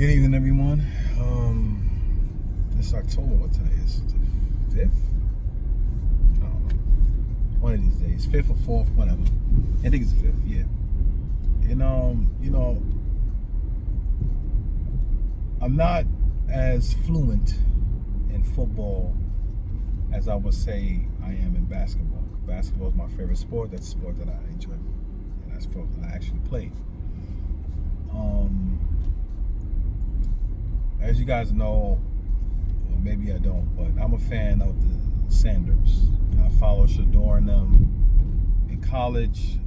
Good evening, everyone. It's October. What today is? The 5th? I don't know. One of these days. 5th or 4th, whatever. I think it's the 5th, yeah. And, I'm not as fluent in football as I would say I am in basketball. Basketball is my favorite sport. That's a sport that I enjoy. And that's sport that I actually play. As you guys know, or maybe I don't, but I'm a fan of the Sanders. I follow Sheduer and them in college,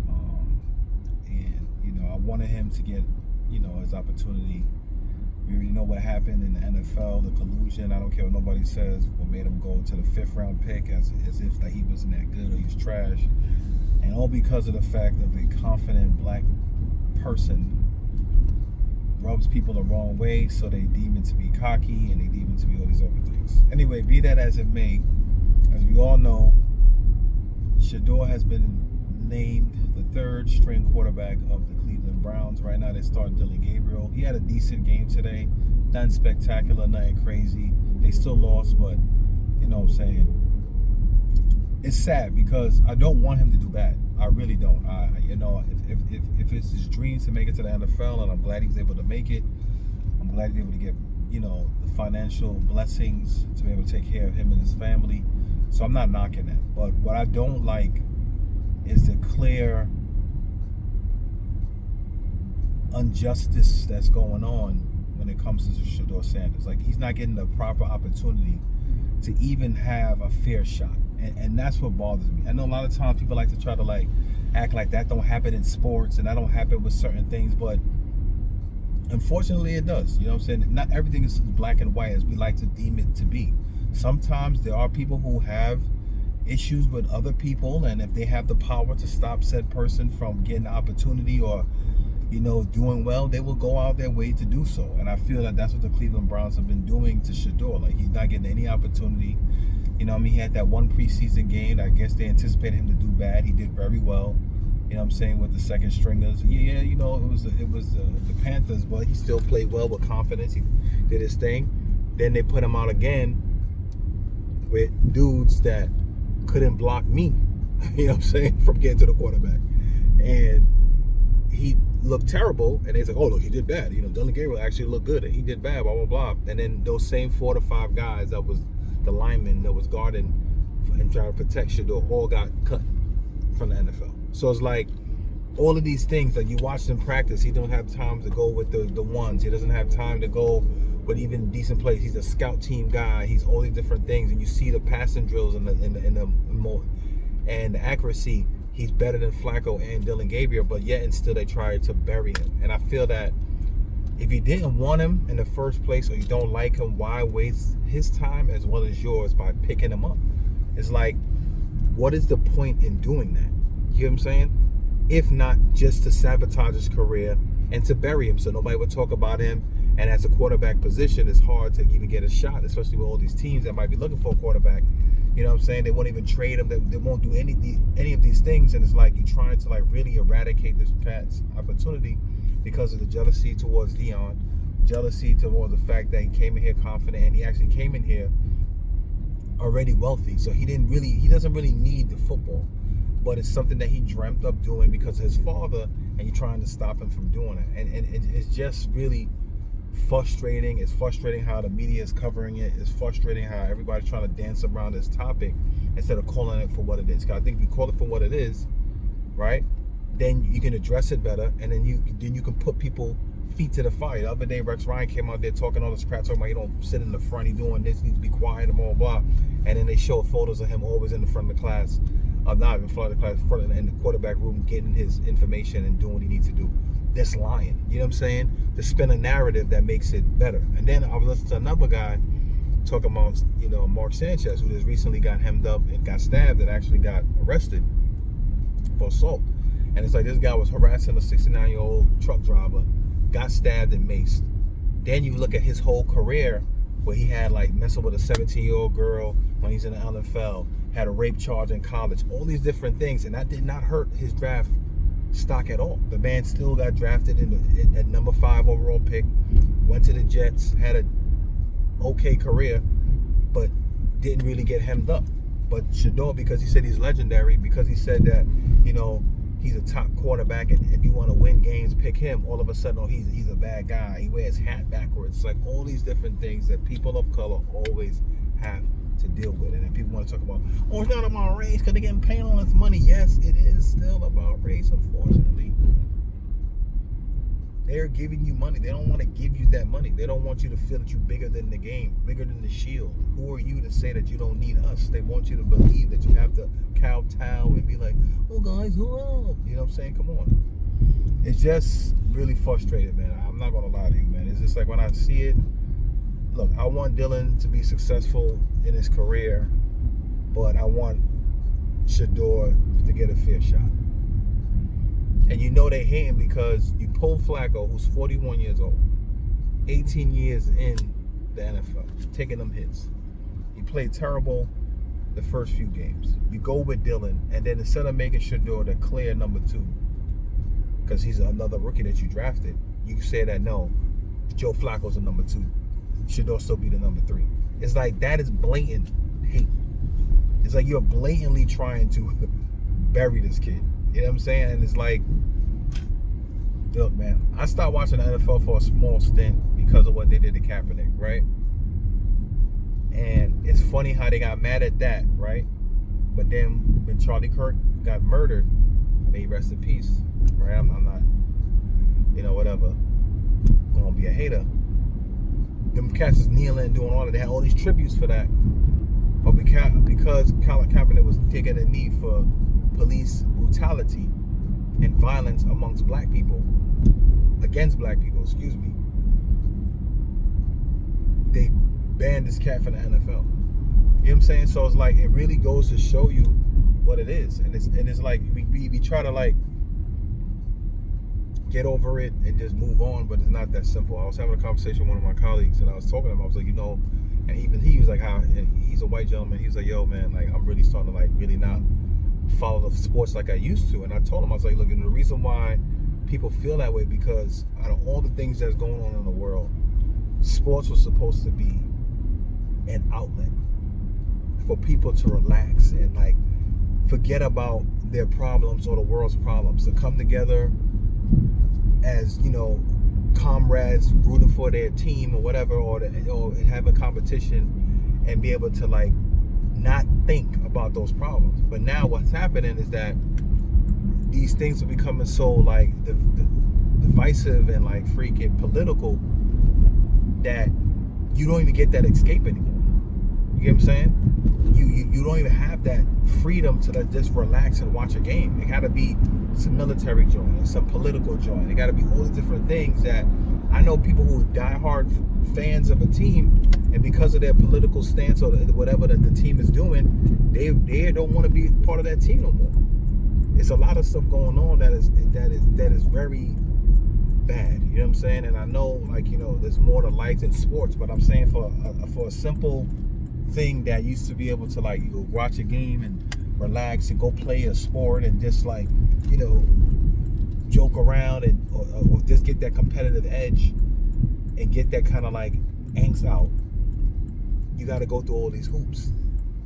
and I wanted him to get his opportunity. We already know what happened in the NFL, the collusion. I don't care what nobody says. What made him go to the 5th round pick as if that he wasn't that good or he's trash, and all because of the fact of a confident black person rubs people the wrong way, so they deem it to be cocky and they deem it to be all these other things. Anyway, be that as it may, as we all know, Sheduer has been named the 3rd string quarterback of the Cleveland Browns. Right now they start Dylan Gabriel. He had a decent game today. Nothing spectacular, nothing crazy. They still lost, but you know what I'm saying? It's sad because I don't want him to do bad. I really don't. If it's his dreams to make it to the NFL, and I'm glad he was able to make it. I'm glad he's able to get, the financial blessings to be able to take care of him and his family. So I'm not knocking that. But what I don't like is the clear injustice that's going on when it comes to Sheduer Sanders. Like, he's not getting the proper opportunity to even have a fair shot. And that's what bothers me. I know a lot of times people like to try to act like that don't happen in sports and that don't happen with certain things, but unfortunately it does. You know what I'm saying? Not everything is black and white as we like to deem it to be. Sometimes there are people who have issues with other people, and if they have the power to stop said person from getting the opportunity or doing well, they will go out their way to do so. And I feel that that's what the Cleveland Browns have been doing to Sheduer. Like, he's not getting any opportunity. He had that one preseason game. I guess they anticipated him to do bad. He did very well. With the second stringers. Yeah, it was the Panthers, but he still played well with confidence. He did his thing. Then they put him out again with dudes that couldn't block me, from getting to the quarterback. And he looked terrible, and they said, oh, look, he did bad. Dylan Gabriel actually looked good, and he did bad, blah, blah, blah. And then those same 4 to 5 guys that was the linemen that was guarding and trying to protect Sheduer all got cut from the NFL. So it's like all of these things, like you watch them practice, he don't have time to go with the ones. He doesn't have time to go with even decent plays. He's a scout team guy. He's all these different things, and you see the passing drills and the accuracy. He's better than Flacco and Dylan Gabriel, but yet and still they try to bury him. And I feel that if you didn't want him in the first place, or you don't like him, why waste his time as well as yours by picking him up? It's like, what is the point in doing that? You know what I'm saying? If not just to sabotage his career and to bury him so nobody would talk about him. And as a quarterback position, it's hard to even get a shot, especially with all these teams that might be looking for a quarterback. You know what I'm saying? They won't even trade him. They won't do any of these things. And it's like you're trying to really eradicate this cat's opportunity because of the jealousy towards Dion, jealousy towards the fact that he came in here confident, and he actually came in here already wealthy. So he doesn't really need the football. But it's something that he dreamt of doing because of his father, and you're trying to stop him from doing it. And it's just really frustrating. It's frustrating how the media is covering it. It's frustrating how everybody's trying to dance around this topic instead of calling it for what it is. Because I think if you call it for what it is, right, then you can address it better, and then you can put people feet to the fire. The other day, Rex Ryan came out there talking all this crap, talking about he don't sit in the front, he doing this, he needs to be quiet, and blah, blah, blah. And then they show photos of him always in the front of the class. Not in front of the class, in the quarterback room, getting his information and doing what he needs to do. That's lying. You know what I'm saying? To spin a narrative that makes it better. And then I was listening to another guy talking about, Mark Sanchez, who just recently got hemmed up and got stabbed and actually got arrested for assault. And it's like this guy was harassing a 69-year-old truck driver, got stabbed and maced. Then you look at his whole career, where he had messing with a 17-year-old girl when he's in the NFL, had a rape charge in college, all these different things, and that did not hurt his draft stock at all. The man still got drafted at number 5 overall pick, went to the Jets, had a okay career, but didn't really get hemmed up. But Sheduer, because he said he's legendary, because he said that, he's a top quarterback, and if you want to win games, pick him. All of a sudden, he's a bad guy. He wears hat backwards. It's like all these different things that people of color always have to deal with. And then people want to talk about, it's not about race because they're getting paid all this money. Yes, it is still about race, unfortunately. They're giving you money. They don't want to give you that money. They don't want you to feel that you're bigger than the game, bigger than the shield. Who are you to say that you don't need us? They want you to believe that you have to kowtow and be like, oh, guys, who else? You know what I'm saying? Come on. It's just really frustrating, man. I'm not going to lie to you, man. It's just like when I see it, look, I want Dylan to be successful in his career, but I want Sheduer to get a fair shot. And they hate him because you pull Flacco, who's 41 years old, 18 years in the NFL, taking them hits. He played terrible the first few games. You go with Dylan, and then instead of making Sheduer the clear number 2, because he's another rookie that you drafted, you say that no, Joe Flacco's the number 2. Sheduer still be the number 3. It's like that is blatant hate. It's like you're blatantly trying to bury this kid. You know what I'm saying? And it's like, look, man, I stopped watching the NFL for a small stint because of what they did to Kaepernick, right? And it's funny how they got mad at that, right? But then when Charlie Kirk got murdered, may he rest in peace, right? I'm not, whatever, gonna be a hater. Them cats is kneeling, doing all of that. They had all these tributes for that. But because Colin Kaepernick was taking a knee for police brutality and violence amongst black people, against black people, they banned this cat from the NFL. You know what I'm saying? So it's like, it really goes to show you what it is. And it's like, we try to like get over it and just move on, but it's not that simple. I was having a conversation with one of my colleagues, and I was talking to him. I was like, and even he was like, he's a white gentleman. He's like, yo, man, like, I'm really starting to like really not follow the sports like I used to. And I told him, I was like, look, the reason why people feel that way, because out of all the things that's going on in the world, sports was supposed to be an outlet for people to relax and like forget about their problems or the world's problems, to come together as comrades rooting for their team or whatever, or have a competition and be able to like not think about those problems. But now what's happening is that these things are becoming so like divisive and like freaking political that you don't even get that escape anymore. You get what I'm saying? You don't even have that freedom to like just relax and watch a game. It got to be some military joint and some political joint. It got to be all the different things that I know people who are diehard fans of a team, and because of their political stance or whatever that the team is doing, they don't want to be part of that team no more. It's a lot of stuff going on that is very bad. You know what I'm saying? And I know, like, there's more to life than sports, but I'm saying for a simple thing that used to be able to like you watch a game and relax and go play a sport and just like joke around and or just get that competitive edge and get that kind of like angst out, you got to go through all these hoops,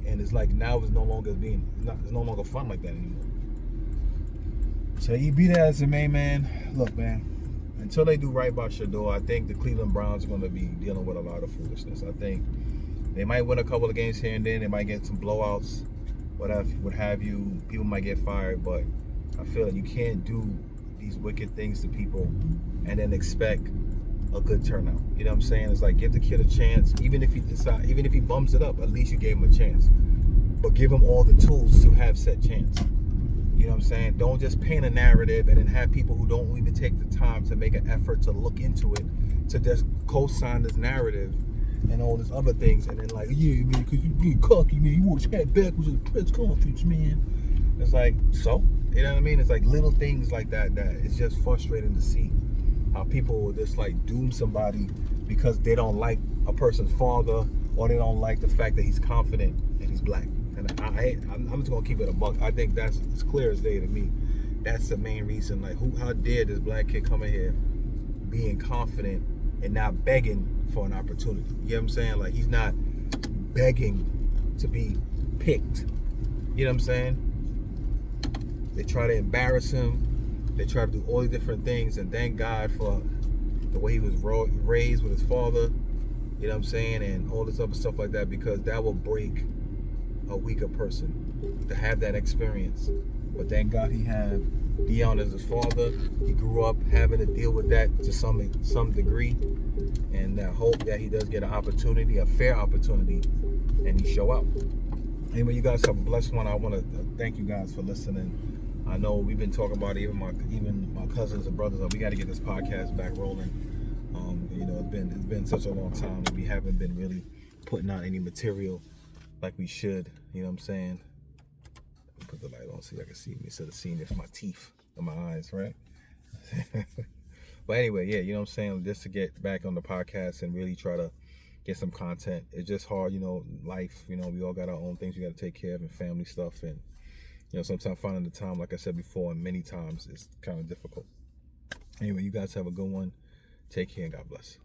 and it's like now it's no longer fun like that anymore. So you be that as a man. Look, man, until they do right by Sheduer, I think the Cleveland Browns are going to be dealing with a lot of foolishness. I think they might win a couple of games here and then. They might get some blowouts, what have you. People might get fired, but I feel like you can't do these wicked things to people and then expect a good turnout. You know what I'm saying? It's like, give the kid a chance. Even if he bums it up, at least you gave him a chance. But give him all the tools to have said chance. You know what I'm saying? Don't just paint a narrative and then have people who don't even take the time to make an effort to look into it, to just co-sign this narrative and all these other things, and then like, yeah, man, because you being cocky, man, you wore your hat backwards at the press conference, man. It's like, so? You know what I mean? It's like little things like that it's just frustrating to see how people will just like doom somebody because they don't like a person's father, or they don't like the fact that he's confident and he's black. And I'm just gonna keep it a buck. I think that's as clear as day to me. that's the main reason. Like, how dare this black kid come in here being confident and not begging for an opportunity? You know what I'm saying? Like, he's not begging to be picked. You know what I'm saying? They try to embarrass him. They try to do all these different things, and thank God for the way he was raised with his father. You know what I'm saying? And all this other stuff like that, because that will break a weaker person to have that experience. But thank God he had Dion as his father. He grew up having to deal with that to some degree, and I hope that he does get an opportunity, a fair opportunity, and he show up. Anyway, you guys have a blessed one. I want to thank you guys for listening. I know we've been talking about it, even my cousins and brothers. We got to get this podcast back rolling. You know, it's been such a long time. We haven't been really putting out any material like we should. You know what I'm saying? Put the light on so you can see me instead of seeing it from my teeth and my eyes, right? But anyway, yeah, you know what I'm saying? Just to get back on the podcast and really try to get some content. It's just hard, you know, life, you know, we all got our own things we got to take care of and family stuff. And, you know, sometimes finding the time, like I said before, and many times it's kind of difficult. Anyway, you guys have a good one. Take care and God bless.